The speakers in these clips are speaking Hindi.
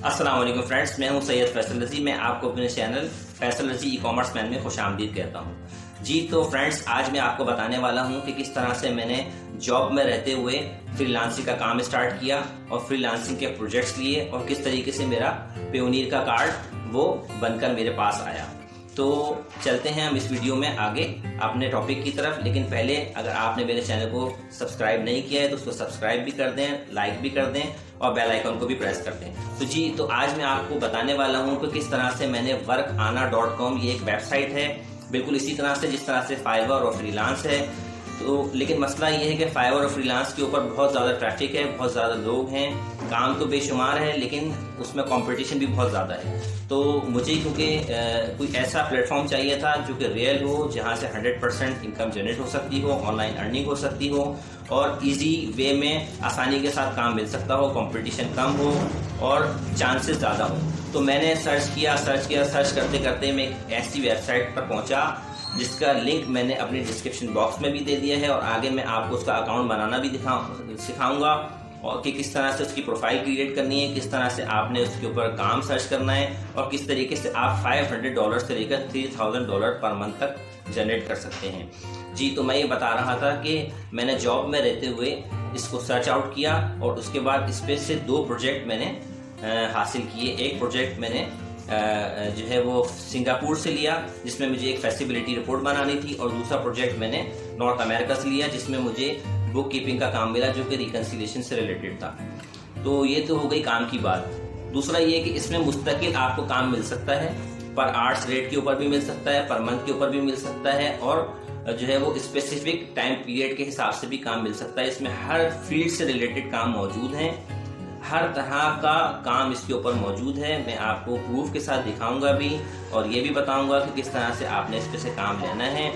अस्सलाम वालेकुम फ्रेंड्स, मैं हूं सैयद फैसल रजी। मैं आपको अपने चैनल फैसल रजी ई कॉमर्स मैन में खुशामदीद कहता हूं। जी तो फ्रेंड्स, आज मैं आपको बताने वाला हूं कि किस तरह से मैंने जॉब में रहते हुए फ्रीलांसिंग का काम स्टार्ट किया और फ्रीलांसिंग के प्रोजेक्ट्स लिए और किस तरीके से मेरा पेयोनियर का कार्ड वो बनकर मेरे पास आया। तो चलते हैं हम इस वीडियो में आगे अपने टॉपिक की तरफ। लेकिन पहले अगर आपने मेरे चैनल को सब्सक्राइब नहीं किया है तो उसको सब्सक्राइब भी कर दें, लाइक भी कर दें और बेल आइकन को भी प्रेस कर दें। तो आज मैं आपको बताने वाला हूं कि किस तरह से मैंने workana.com, ये एक वेबसाइट है बिल्कुल इसी तरह से जिस तरह से फाइवर और फ्रीलांस है। तो लेकिन मसला ये है कि फाइवर और फ्रीलांस के ऊपर बहुत ज़्यादा ट्रैफिक है, बहुत ज़्यादा लोग हैं, काम तो बेशुमार है लेकिन उसमें कंपटीशन भी बहुत ज़्यादा है। तो मुझे क्योंकि कोई ऐसा प्लेटफॉर्म चाहिए था जो कि रियल हो, जहाँ से 100% इनकम जनरेट हो सकती हो, ऑनलाइन अर्निंग हो सकती हो और इजी वे में आसानी के साथ काम मिल सकता हो, कंपटीशन कम हो और चांसेस ज़्यादा हो। तो मैंने सर्च करते करते मैं एक ऐसी वेबसाइट पर पहुँचा जिसका लिंक मैंने अपनी डिस्क्रिप्शन बॉक्स में भी दे दिया है और आगे मैं आपको उसका अकाउंट बनाना भी सिखाऊंगा और कि किस तरह से उसकी प्रोफाइल क्रिएट करनी है, किस तरह से आपने उसके ऊपर काम सर्च करना है और किस तरीके से आप $500 से लेकर $3000 पर मंथ तक जनरेट कर सकते हैं। जी तो मैं ये बता रहा था कि मैंने जॉब में रहते हुए इसको सर्च आउट किया और उसके बाद इस पे से 2 प्रोजेक्ट मैंने हासिल किए। एक प्रोजेक्ट मैंने जो है वो सिंगापुर से लिया जिसमें मुझे एक फैसिबिलिटी रिपोर्ट बनानी थी और दूसरा प्रोजेक्ट मैंने नॉर्थ अमेरिका से लिया जिसमें मुझे बुक कीपिंग का काम मिला जो कि रिकन्सिलिएशन से रिलेटेड था। तो ये तो हो गई काम की बात। दूसरा ये कि इसमें मुस्तकिल आपको काम मिल सकता है, पर आवर्स रेट के ऊपर भी मिल सकता है, पर मंथ के ऊपर भी मिल सकता है और जो है वो स्पेसिफिक टाइम पीरियड के हिसाब से भी काम मिल सकता है। इसमें हर फील्ड से रिलेटेड काम मौजूद हैं, हर तरह का काम इसके ऊपर मौजूद है। मैं आपको प्रूफ के साथ दिखाऊंगा भी और ये भी बताऊंगा कि किस तरह से आपने इस पे से काम लेना है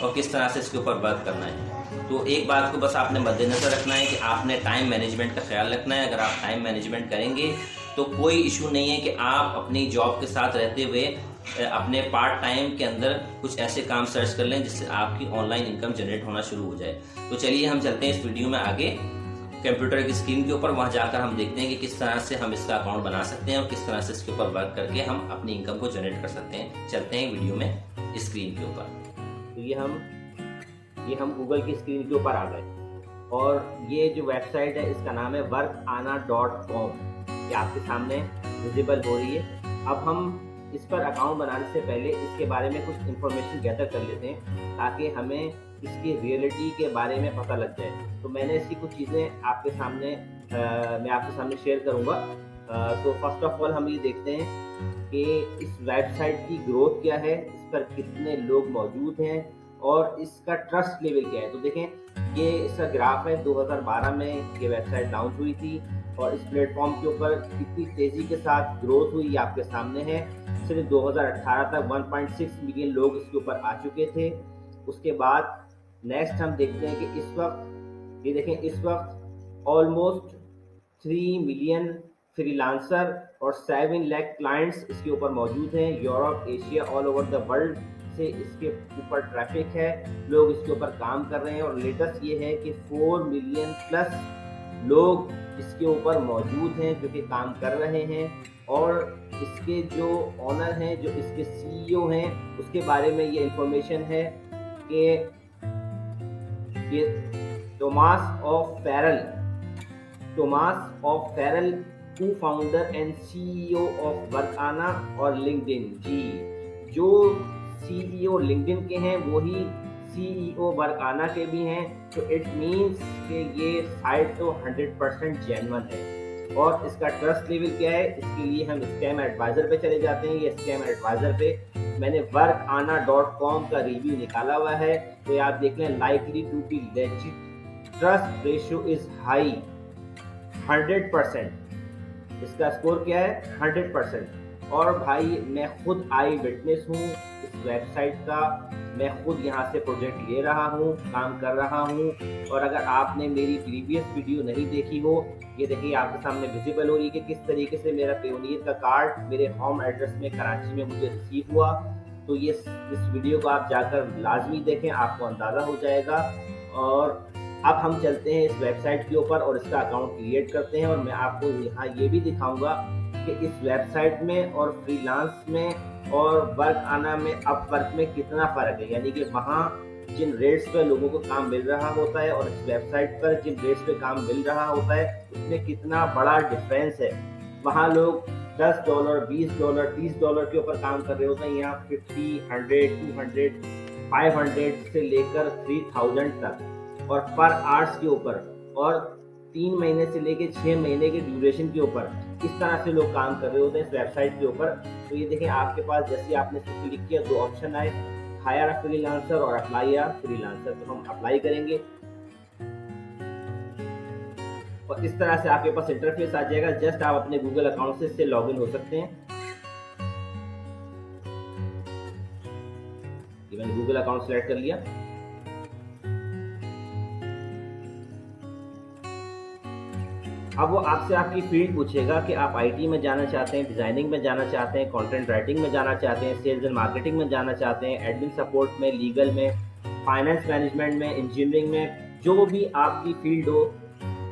और किस तरह से इसके ऊपर वर्क करना है। तो एक बात को बस आपने मद्देनजर रखना है कि आपने टाइम मैनेजमेंट का ख्याल रखना है। अगर आप टाइम मैनेजमेंट करेंगे तो कोई इशू नहीं है कि आप अपनी जॉब के साथ रहते हुए अपने पार्ट टाइम के अंदर कुछ ऐसे काम सर्च कर लें जिससे आपकी ऑनलाइन इनकम जनरेट होना शुरू हो जाए। तो चलिए हम चलते हैं इस वीडियो में आगे कंप्यूटर की स्क्रीन के ऊपर। वहां जाकर हम देखते हैं कि किस तरह से हम इसका अकाउंट बना सकते हैं और किस तरह से इसके ऊपर वर्क करके हम अपनी इनकम को जनरेट कर सकते हैं। चलते हैं वीडियो में स्क्रीन के ऊपर। तो ये हम गूगल की स्क्रीन के ऊपर आ गए और ये जो वेबसाइट है इसका नाम है workana.com। ये आपके सामने विजिबल हो रही है। अब हम इस पर अकाउंट बनाने से पहले इसके बारे में कुछ इंफॉर्मेशन गैदर कर लेते हैं ताकि हमें इसकी रियलिटी के बारे में पता लग जाए। तो मैंने इसकी कुछ चीज़ें आपके सामने मैं आपके सामने शेयर करूंगा। तो फर्स्ट ऑफ ऑल हम ये देखते हैं कि इस वेबसाइट की ग्रोथ क्या है, इस पर कितने लोग मौजूद हैं और इसका ट्रस्ट लेवल क्या है। तो देखें ये इसका ग्राफ है। 2012 में ये वेबसाइट लॉन्च हुई थी और इस प्लेटफॉर्म के ऊपर कितनी तेज़ी के साथ ग्रोथ हुई ये आपके सामने है। सिर्फ 2018 तक 1.6 मिलियन लोग इसके ऊपर आ चुके थे। उसके बाद नेक्स्ट हम देखते हैं कि इस वक्त ये देखें, इस वक्त ऑलमोस्ट 3 मिलियन फ्रीलांसर और 7 लाख क्लाइंट्स इसके ऊपर मौजूद हैं। Europe, Asia, all over the world से इसके ऊपर ट्रैफिक है, लोग इसके ऊपर काम कर रहे हैं और लेटेस्ट ये है कि 4 मिलियन प्लस लोग इसके ऊपर मौजूद हैं जो कि काम कर रहे हैं। और इसके जो ऑनर हैं, जो इसके सीईओ हैं, उसके बारे में ये इंफॉर्मेशन है कि ये Tomas of co-founder and CEO of Workana और लिंक्डइन। जी जो सीईओ लिंक्डइन के हैं वही सीईओ वर्काना के भी हैं। तो इट मीन्स कि ये साइट तो 100% जेन्युइन है। और इसका ट्रस्ट लेवल क्या है, इसके लिए हम स्कैम एडवाइजर पे चले जाते हैं। ये स्कैम एडवाइजर पे मैंने workana.com का रिव्यू निकाला हुआ है। तो आप देख लें, likely to be legit, trust ratio is high 100%। इसका स्कोर क्या है 100%। और भाई मैं खुद आई विटनेस हूँ इस वेबसाइट का, मैं खुद यहाँ से प्रोजेक्ट ले रहा हूँ, काम कर रहा हूँ। और अगर आपने मेरी प्रीवियस वीडियो नहीं देखी हो, ये देखिए आपके सामने विजिबल हो रही है कि किस तरीके से मेरा पेयोनियर का कार्ड मेरे होम एड्रेस में कराची में मुझे रिसीव हुआ। तो ये इस वीडियो को आप जाकर लाजमी देखें, आपको अंदाज़ा हो जाएगा। और अब हम चलते हैं इस वेबसाइट के ऊपर और इसका अकाउंट क्रिएट करते हैं और मैं आपको यहाँ ये भी दिखाऊंगा कि इस वेबसाइट में और फ्रीलांस में और वर्क आना में, अपवर्क में कितना फ़र्क है। यानी कि वहाँ जिन रेट्स पे लोगों को काम मिल रहा होता है और इस वेबसाइट पर जिन रेट्स पे काम मिल रहा होता है, उसमें कितना बड़ा डिफरेंस है। वहाँ लोग $10, $20, $30 के ऊपर काम कर रहे होते हैं, यहाँ 50, 100, 200, 500 से लेकर 3000 तक, और पर आवर्स के ऊपर, और 3 महीने से लेकर 6 महीने के ड्यूरेशन के ऊपर इस तरह से लोग काम कर रहे होते हैं इस वेबसाइट के ऊपर। तो ये देखें, आपके पास जैसे आपने इसको क्लिक किया, 2 ऑप्शन आए, हायर अ फ्रीलांसर और अप्लाई अ फ्रीलांसर। तो हम अप्लाई करेंगे और इस तरह से आपके पास इंटरफेस आ जाएगा। जस्ट आप अपने गूगल अकाउंट से इससे लॉगिन हो सकते हैं। ये मैंने गूगल अकाउंट सेलेक्ट कर लिया। अब वो आपसे आपकी फील्ड पूछेगा कि आप आईटी में जाना चाहते हैं, डिजाइनिंग में जाना चाहते हैं, कंटेंट राइटिंग में जाना चाहते हैं, सेल्स एंड मार्केटिंग में जाना चाहते हैं, एडमिन सपोर्ट में, लीगल में, फाइनेंस मैनेजमेंट में, इंजीनियरिंग में, जो भी आपकी फील्ड हो,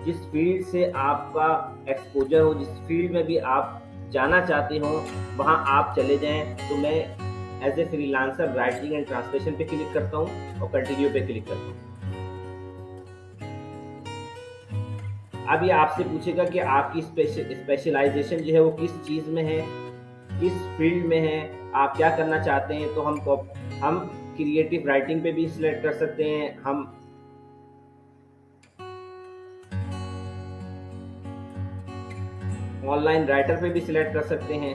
जिस फील्ड से आपका एक्सपोजर हो, जिस फील्ड में भी आप जाना चाहते हो, वहाँ आप चले जाएं। तो मैं as a freelancer writing and translation पे क्लिक करता हूँ और कंटिन्यू पे क्लिक करता हूँ। अब ये आपसे पूछेगा कि आपकी स्पेशलाइजेशन जो है वो किस चीज़ में है, किस फील्ड में है, आप क्या करना चाहते हैं। तो हम क्रिएटिव राइटिंग पे भी सिलेक्ट कर सकते हैं, हम ऑनलाइन राइटर पे भी सिलेक्ट कर सकते हैं।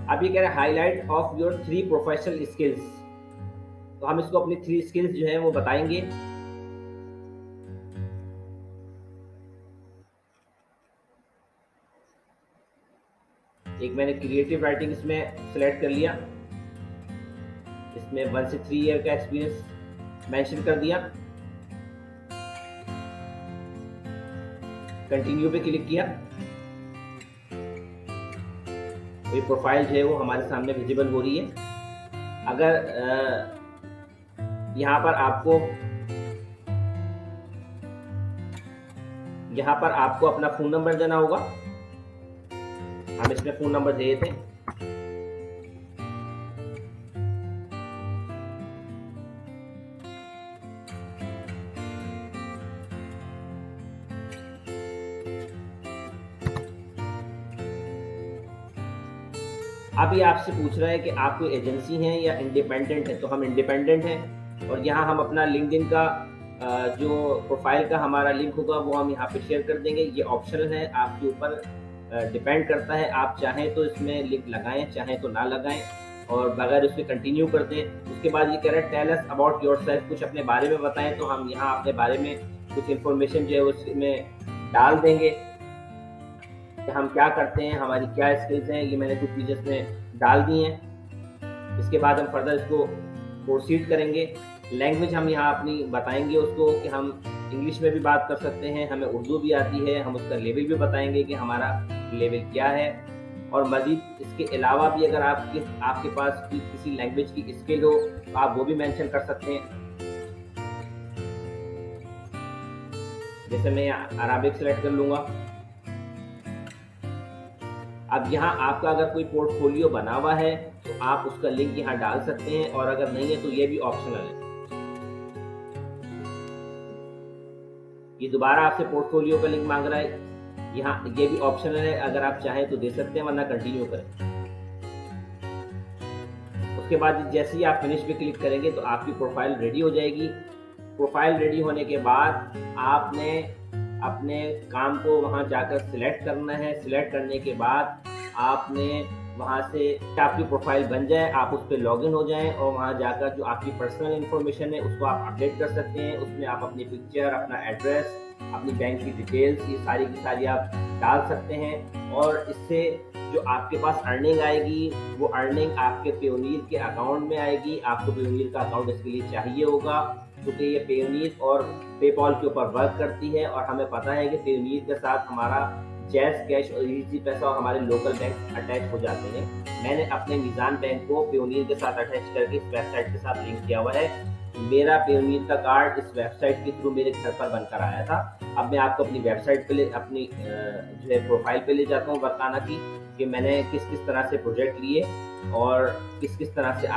अब ये कह रहे हैं highlight of your 3 professional skills. तो हम इसको अपनी 3 स्किल्स जो है वो बताएंगे। एक मैंने क्रिएटिव राइटिंग इसमें सिलेक्ट कर लिया, इसमें 1 से 3 ईयर का एक्सपीरियंस मेंशन कर दिया, कंटिन्यू पे क्लिक किया। ये प्रोफाइल जो है वो हमारे सामने विजिबल हो रही है। अगर यहाँ पर आपको अपना फ़ोन नंबर देना होगा। हम इसमें फ़ोन नंबर दिए थे। अब ये आपसे पूछ रहा है कि आप कोई एजेंसी हैं या इंडिपेंडेंट है। तो हम इंडिपेंडेंट हैं और यहाँ हम अपना लिंक्डइन का जो प्रोफाइल का हमारा लिंक होगा वो हम यहाँ पे शेयर कर देंगे। ये ऑप्शनल है, आपके ऊपर डिपेंड करता है। आप चाहें तो इसमें लिंक लगाएं, चाहें तो ना लगाएं, और बगैर उसके कंटिन्यू कर दें। उसके बाद ये कह रहा है टेल अस अबाउट योरसेल्फ, कुछ अपने बारे में बताएं। तो हम यहाँ अपने बारे में कुछ इन्फॉर्मेशन जो है उसमें डाल देंगे कि हम क्या करते हैं, हमारी क्या स्किल्स हैं। ये मैंने कुछ चीज़ें इसमें डाल दी हैं। इसके बाद हम फर्दर इसको प्रोसीड करेंगे। लैंग्वेज हम यहाँ अपनी बताएंगे उसको कि हम इंग्लिश में भी बात कर सकते हैं, हमें उर्दू भी आती है। हम उसका लेवल भी बताएंगे कि हमारा लेवल क्या है। और मज़ीद इसके अलावा भी अगर आपके पास किसी लैंग्वेज की स्किल हो तो आप वो भी मेंशन कर सकते हैं। जैसे मैं अराबिक सेलेक्ट कर लूँगा। अब यहाँ आपका अगर कोई पोर्टफोलियो बना हुआ है तो आप उसका लिंक यहाँ डाल सकते हैं, और अगर नहीं है तो ये भी ऑप्शनल है। ये दोबारा आपसे पोर्टफोलियो का लिंक मांग रहा है, यहाँ ये भी ऑप्शनल है। अगर आप चाहें तो दे सकते हैं, वरना कंटिन्यू करें। उसके बाद जैसे ही आप फिनिश पे क्लिक करेंगे तो आपकी प्रोफाइल रेडी हो जाएगी। प्रोफाइल रेडी होने के बाद आपने अपने काम को वहाँ जाकर सिलेक्ट करना है। सिलेक्ट करने के बाद आपने वहाँ से आपकी प्रोफाइल बन जाए, आप उस पर लॉगिन हो जाएं, और वहाँ जाकर जो आपकी पर्सनल इन्फॉर्मेशन है उसको आप अपडेट कर सकते हैं। उसमें आप अपनी पिक्चर, अपना एड्रेस, अपनी बैंक की डिटेल्स, ये सारी की सारी आप डाल सकते हैं। और इससे जो आपके पास अर्निंग आएगी वो अर्निंग आपके पेयोनियर के अकाउंट में आएगी। आपको पेयोनियर का अकाउंट इसके लिए चाहिए होगा, क्योंकि ये पेयोनियर और पेपॉल के ऊपर वर्क करती है, और हमें पता है कि पेयोनियर के साथ हमारा जैज़ कैश और इजी पैसा और हमारे लोकल बैंक अटैच हो जाते हैं। मैंने अपने मीज़ान बैंक को पेयोनियर के साथ अटैच करके इस वेबसाइट के साथ लिंक किया हुआ है। मेरा पेयोनियर का कार्ड इस वेबसाइट के थ्रू मेरे घर पर बनकर आया था। अब मैं आपको अपनी वेबसाइट पे अपनी जो है प्रोफाइल पे ले जाता हूँ वर्काना की, कि मैंने किस किस तरह से प्रोजेक्ट लिए और किस किस तरह से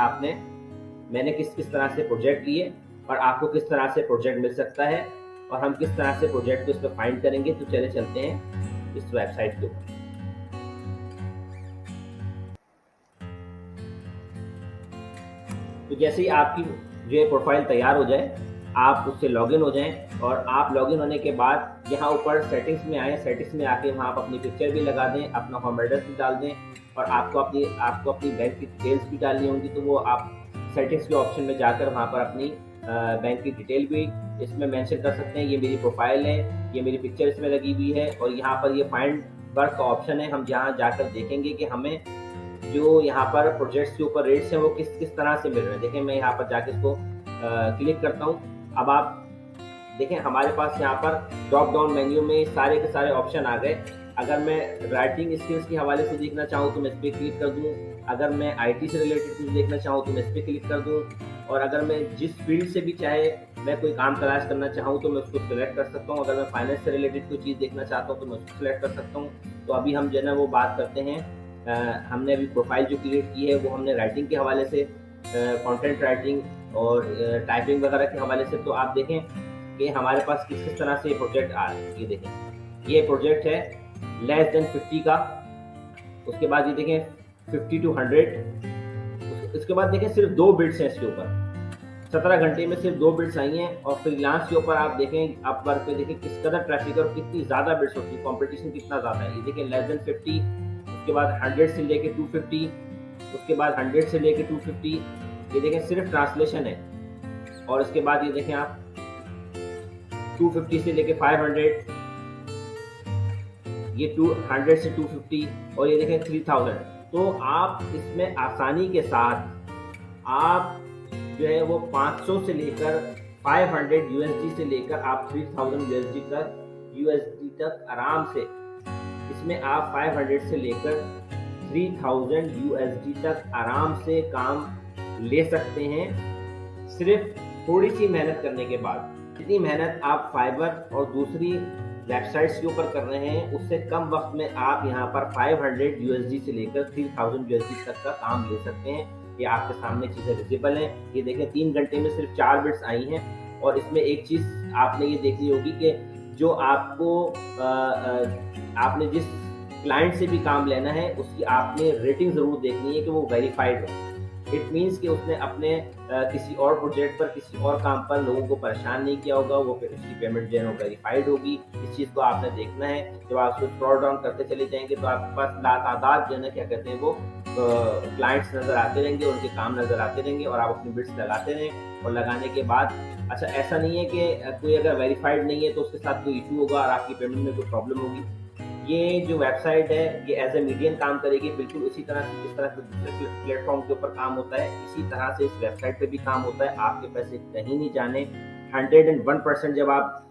मैंने किस किस तरह से प्रोजेक्ट लिए और आपको किस तरह से प्रोजेक्ट मिल सकता है और हम किस तरह से प्रोजेक्ट को इस पर फाइंड करेंगे। तो चले चलते हैं इस वेबसाइट के ऊपर। तो जैसे ही आपकी जो है प्रोफाइल तैयार हो जाए, आप उससे लॉगिन हो जाएं और आप लॉगिन होने के बाद यहाँ ऊपर सेटिंग्स में आए, सेटिंग्स में आके वहाँ आप अपनी पिक्चर भी लगा दें, अपना होम एड्रेस भी डाल दें और आपको अपनी बैंक की डिटेल्स भी डालनी होंगी। तो वो आप सेटिंग्स के ऑप्शन में जाकर वहाँ पर अपनी बैंक की डिटेल भी इसमें मेंशन कर सकते हैं। ये मेरी प्रोफाइल है, ये मेरी पिक्चर इसमें लगी हुई है और यहाँ पर ये फाइंड वर्क का ऑप्शन है। हम जहाँ जाकर देखेंगे कि हमें जो यहाँ पर प्रोजेक्ट्स के ऊपर रेट्स हैं वो किस किस तरह से मिल रहे हैं। देखें, मैं यहाँ पर जाके इसको क्लिक करता हूँ। अब आप देखें हमारे पास यहाँ पर ड्रॉप डाउन मेन्यू में सारे के सारे ऑप्शन आ गए। अगर मैं राइटिंग स्किल्स के हवाले से देखना चाहूँ तो मैं इस पर क्लिक कर दूँ, अगर मैं IT से रिलेटेड कुछ देखना चाहूँ तो मैं इस पर क्लिक कर दूँ, और अगर मैं जिस फील्ड से भी चाहे मैं कोई काम तलाश करना चाहूँ तो मैं उसको सिलेक्ट कर सकता हूँ। अगर मैं फाइनेंस से रिलेटेड कोई चीज़ देखना चाहता हूँ तो मैं उसको सिलेक्ट कर सकता हूँ। तो अभी हम जो है ना वो बात करते हैं, हमने अभी प्रोफाइल जो क्रिएट की है वो हमने राइटिंग के हवाले से, कंटेंट राइटिंग और टाइपिंग वगैरह के हवाले से। तो आप देखें कि हमारे पास किस किस तरह से प्रोजेक्ट आ रहे हैं। ये देखें, ये प्रोजेक्ट है लेस देन 50 का। उसके बाद ये देखें 50 to 100। उसके बाद देखें सिर्फ 2 बिट्स हैं इसके ऊपर, 17 घंटे में सिर्फ 2 बिट्स आई हैं। और फ्रीलांस के ऊपर आप देखें, आप वर्क पे देखें किस कदर ट्रैफिक और कितनी ज़्यादा बिट्स होती है, कॉम्पिटिशन कितना ज़्यादा है। ये देखें लेस देन 50, उसके बाद 100 से लेके 250, उसके बाद 100 से लेके 250। ये देखें सिर्फ ट्रांसलेशन है। और इसके बाद ये देखें आप 250 से लेके 500, ये 200 से 250, और ये देखें 3000। तो आप इसमें आसानी के साथ आप जो है वो 500 से लेकर 500 USD से लेकर आप 3000 USD तक आराम से, इसमें आप 500 से लेकर 3000 USD तक आराम से काम ले सकते हैं, सिर्फ थोड़ी सी मेहनत करने के बाद। जितनी मेहनत आप फाइवर और दूसरी वेबसाइट्स के ऊपर कर रहे हैं उससे कम वक्त में आप यहाँ पर 500 USD से लेकर 3000 USD तक का काम ले सकते हैं। ये आपके सामने चीज़ें विजिबल हैं। ये देखें 3 घंटे में सिर्फ 4 बिट्स आई हैं। और इसमें एक चीज़ आपने ये देखनी होगी कि जो आपने जिस क्लाइंट से भी काम लेना है उसकी आपने रेटिंग ज़रूर देखनी है कि वो वेरीफाइड हो। इट मीन्स कि उसने अपने किसी और प्रोजेक्ट पर, किसी और काम पर लोगों को परेशान नहीं किया होगा, वो फिर उसकी पेमेंट जो है वो वेरीफाइड होगी। इस चीज़ को आपने देखना है। जब आप उसको स्क्रॉल डाउन करते चले जाएंगे तो आपके पास लातादाद जो है ना क्या कहते हैं वो क्लाइंट्स नज़र आते रहेंगे, उनके काम नज़र आते रहेंगे और आप अपनी बिट्स लगाते रहें। और लगाने के बाद अच्छा ऐसा नहीं है कि कोई अगर वेरीफाइड नहीं है तो उसके साथ कोई इशू होगा और आपकी पेमेंट में कोई प्रॉब्लम होगी। ये जो वेबसाइट है ये एज ए मीडियम काम करेगी, बिल्कुल इसी तरह से जिस तरह से दूसरे प्लेटफॉर्म के ऊपर काम होता है इसी तरह से इस वेबसाइट पे भी काम होता है। आपके पैसे कहीं नहीं जाने। 101% जब आप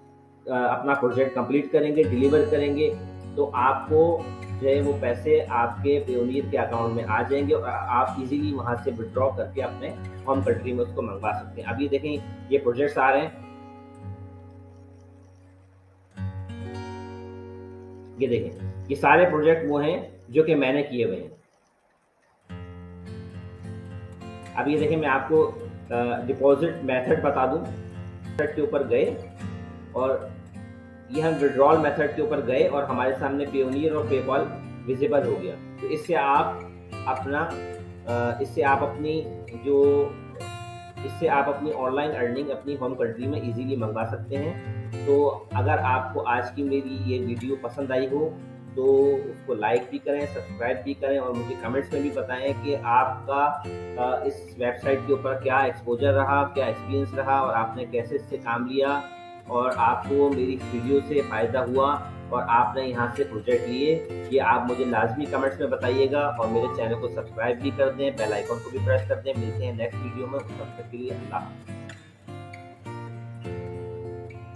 अपना प्रोजेक्ट कंप्लीट करेंगे, डिलीवर करेंगे, तो आपको जो है वो पैसे आपके पेयोनियर के अकाउंट में आ जाएंगे और आप इजीली वहाँ से विड्रॉ करके अपने होम कंट्री में उसको मंगवा सकते हैं। अभी देखें ये प्रोजेक्ट्स आ रहे हैं, ये देखें ये सारे प्रोजेक्ट वो हैं जो कि मैंने किए हुए हैं। अब ये देखें मैं आपको डिपॉजिट मेथड बता दूं। मेथड के ऊपर गए और ये हम विड्रॉल मेथड के ऊपर गए और हमारे सामने पेयोनियर और पेपॉल विजिबल हो गया। तो इससे आप अपनी ऑनलाइन अर्निंग अपनी होम कंट्री में इजीली मंगवा सकते हैं। तो अगर आपको आज की मेरी ये वीडियो पसंद आई हो तो उसको लाइक भी करें, सब्सक्राइब भी करें और मुझे कमेंट्स में भी बताएं कि आपका इस वेबसाइट के ऊपर क्या एक्सपोजर रहा, क्या एक्सपीरियंस रहा और आपने कैसे इससे काम लिया और आपको मेरी वीडियो से फ़ायदा हुआ और आपने यहाँ से प्रोजेक्ट लिए। ये आप मुझे लाजमी कमेंट्स में बताइएगा और मेरे चैनल को सब्सक्राइब भी कर दें, बेल आइकन को भी प्रेस कर दें। मिलते हैं नेक्स्ट वीडियो में, तब तक के लिए अल्लाह।